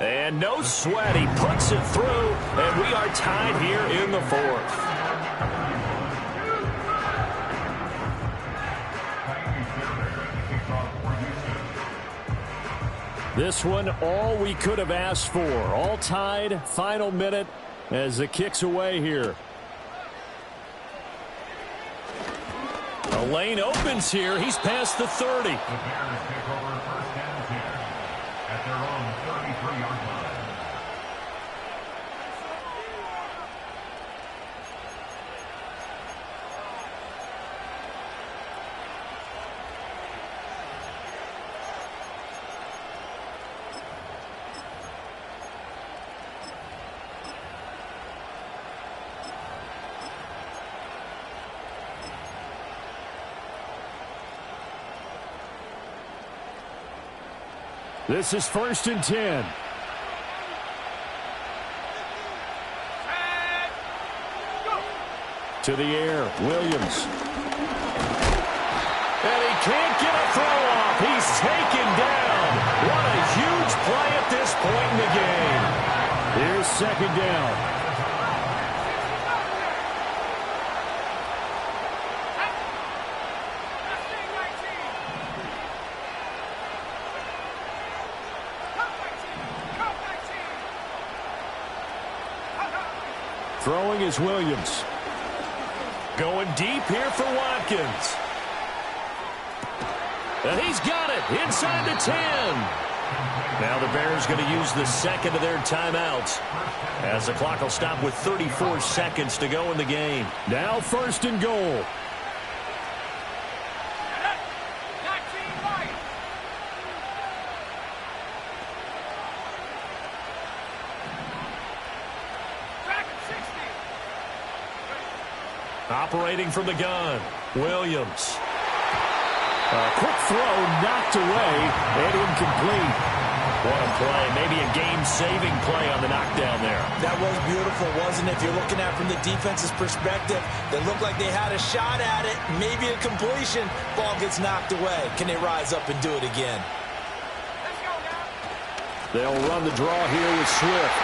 And no sweat. He puts it through. And we are tied here in the 4th. This one, all we could have asked for. All tied, final minute as the kick's away here. A lane opens here. He's past the 30. The Bears take over 1st and 10 at their own 33-yard line. This is 1st and 10. To the air, Williams. And he can't get a throw off. He's taken down. What a huge play at this point in the game. Here's second down. Throwing is Williams. Going deep here for Watkins. And he's got it inside the 10. Now the Bears going to use the second of their timeouts as the clock will stop with 34 seconds to go in the game. Now first and goal. Operating from the gun, Williams. A quick throw knocked away and incomplete. What a play. Maybe a game-saving play on the knockdown there. That was beautiful, wasn't it? If you're looking at it from the defense's perspective, they looked like they had a shot at it, maybe a completion. Ball gets knocked away. Can they rise up and do it again? They'll run the draw here with Swift.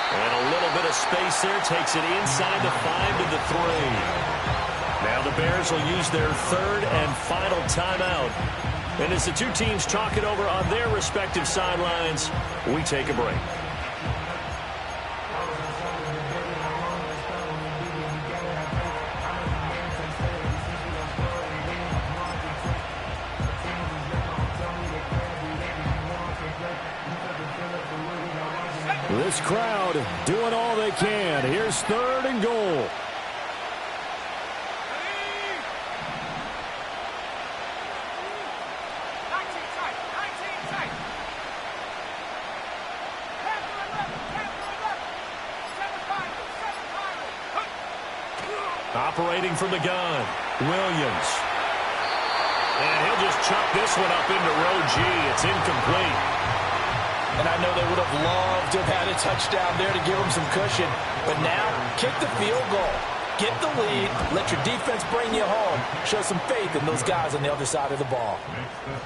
And a little bit of space there takes it inside the 5 to the 3. Now the Bears will use their third and final timeout. And as the two teams talk it over on their respective sidelines, we take a break. This crowd doing all they can. Here's third and goal. Operating from the gun, Williams. And he'll just chuck this one up into row G. It's incomplete. And I know they would have loved to have had a touchdown there to give them some cushion. But now, kick the field goal. Get the lead. Let your defense bring you home. Show some faith in those guys on the other side of the ball.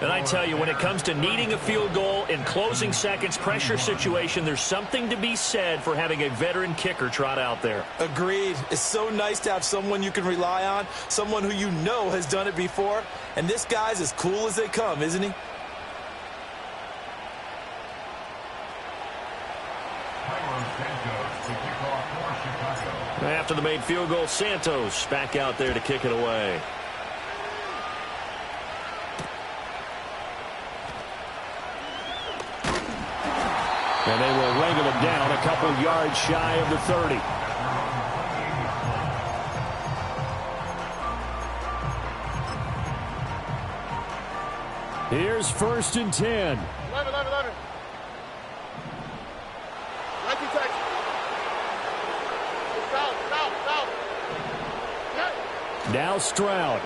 And I tell you, when it comes to needing a field goal in closing seconds, pressure situation, there's something to be said for having a veteran kicker trot out there. Agreed. It's so nice to have someone you can rely on, someone who you know has done it before. And this guy's as cool as they come, isn't he? After the made field goal, Santos back out there to kick it away. And they will wrangle it down a couple yards shy of the 30. Here's first and 10. 11. 19 seconds. Down. Now Stroud.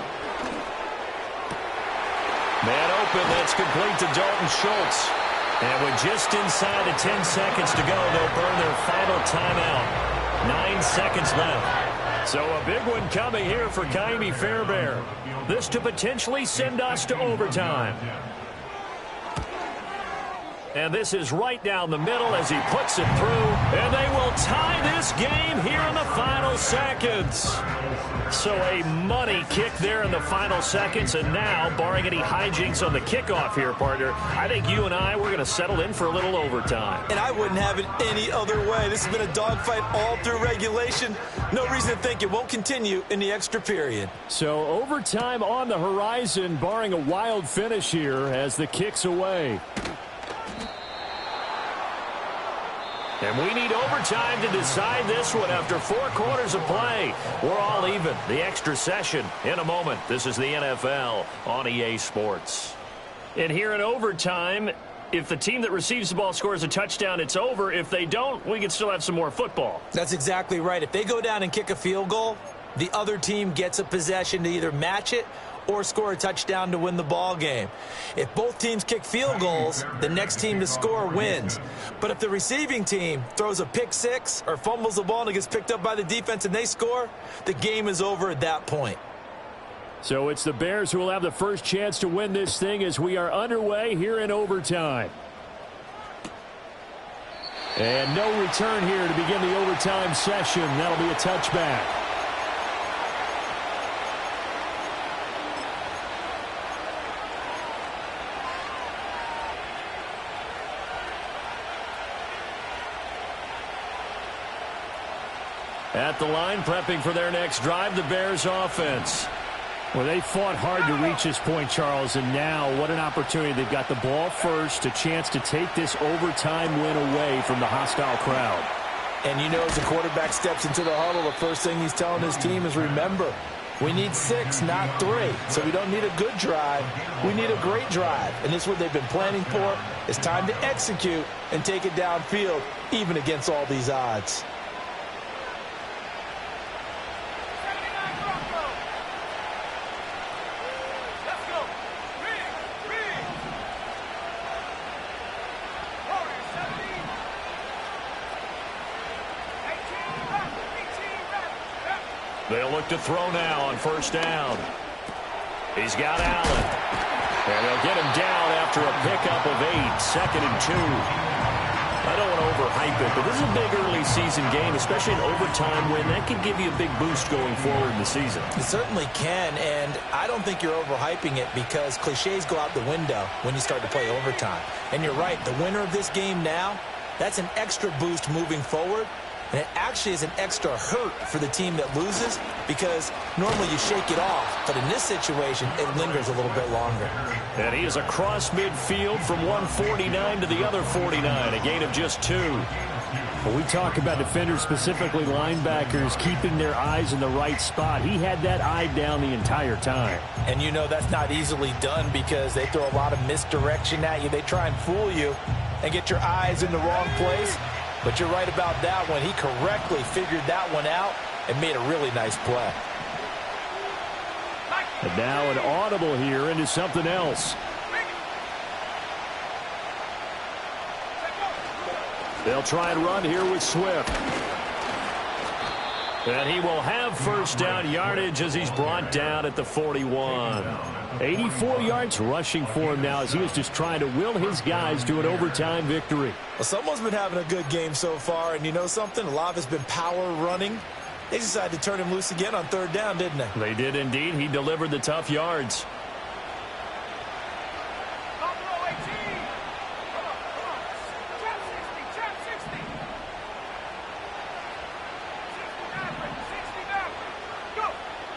Man open, that's complete to Dalton Schultz. And with just inside of 10 seconds to go, they'll burn their final timeout. 9 seconds left. So a big one coming here for Ka'imi Fairbairn. This to potentially send us to overtime. And this is right down the middle as he puts it through. And they will tie this game here in the final seconds. So a money kick there in the final seconds. And now, barring any hijinks on the kickoff here, partner, I think you and I, we're going to settle in for a little overtime. And I wouldn't have it any other way. This has been a dogfight all through regulation. No reason to think it won't continue in the extra period. So overtime on the horizon, barring a wild finish here as the kick's away. And we need overtime to decide this one after 4 quarters of play. We're all even. The extra session in a moment. This is the NFL on EA Sports. And here in overtime, if the team that receives the ball scores a touchdown, it's over. If they don't, we can still have some more football. That's exactly right. If they go down and kick a field goal, the other team gets a possession to either match it or score a touchdown to win the ball game. If both teams kick field goals, the next team to score wins. But if the receiving team throws a pick six or fumbles the ball and it gets picked up by the defense and they score, the game is over at that point. So it's the Bears who will have the first chance to win this thing as we are underway here in overtime. And no return here to begin the overtime session. That'll be a touchback. At the line, prepping for their next drive, the Bears offense. Well, they fought hard to reach this point, Charles, and now what an opportunity. They've got the ball first, a chance to take this overtime win away from the hostile crowd. And you know, as the quarterback steps into the huddle, the first thing he's telling his team is, remember, we need 6, not 3. So we don't need a good drive. We need a great drive. And this is what they've been planning for. It's time to execute and take it downfield, even against all these odds. They'll look to throw now on first down. He's got Allen. And they'll get him down after a pickup of 8, 2nd and 2. I don't want to overhype it, but this is a big early season game, especially an overtime win. That could give you a big boost going forward in the season. It certainly can, and I don't think you're overhyping it because cliches go out the window when you start to play overtime. And you're right, the winner of this game now, that's an extra boost moving forward. And it actually is an extra hurt for the team that loses because normally you shake it off. But in this situation, it lingers a little bit longer. And he is across midfield from 149 to the other 49, a gain of just 2. When we talk about defenders, specifically linebackers, keeping their eyes in the right spot, he had that eye down the entire time. And you know that's not easily done because they throw a lot of misdirection at you. They try and fool you and get your eyes in the wrong place. But you're right about that one. He correctly figured that one out and made a really nice play. And now an audible here into something else. They'll try and run here with Swift. And he will have first down yardage as he's brought down at the 41. 84 yards rushing for him now as he was just trying to will his guys to an overtime victory. Well, someone's been having a good game so far, and you know something? A lot of it's been power running. They decided to turn him loose again on 3rd down, didn't they? They did indeed. He delivered the tough yards.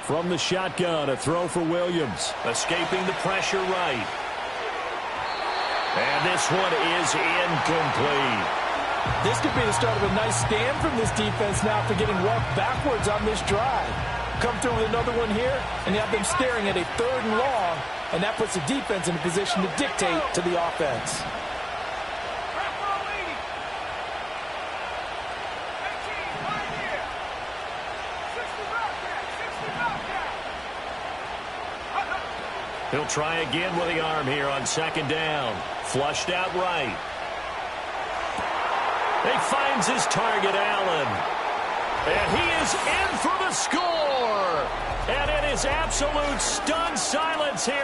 From the shotgun, a throw for Williams. Escaping the pressure right. And this one is incomplete. This could be the start of a nice stand from this defense now after getting walked backwards on this drive. Come through with another one here, and you have them staring at a 3rd and long, and that puts the defense in a position to dictate to the offense. He'll try again with the arm here on 2nd down. Flushed out right. He finds his target, Allen. And he is in for the score. And it is absolute stunned silence here.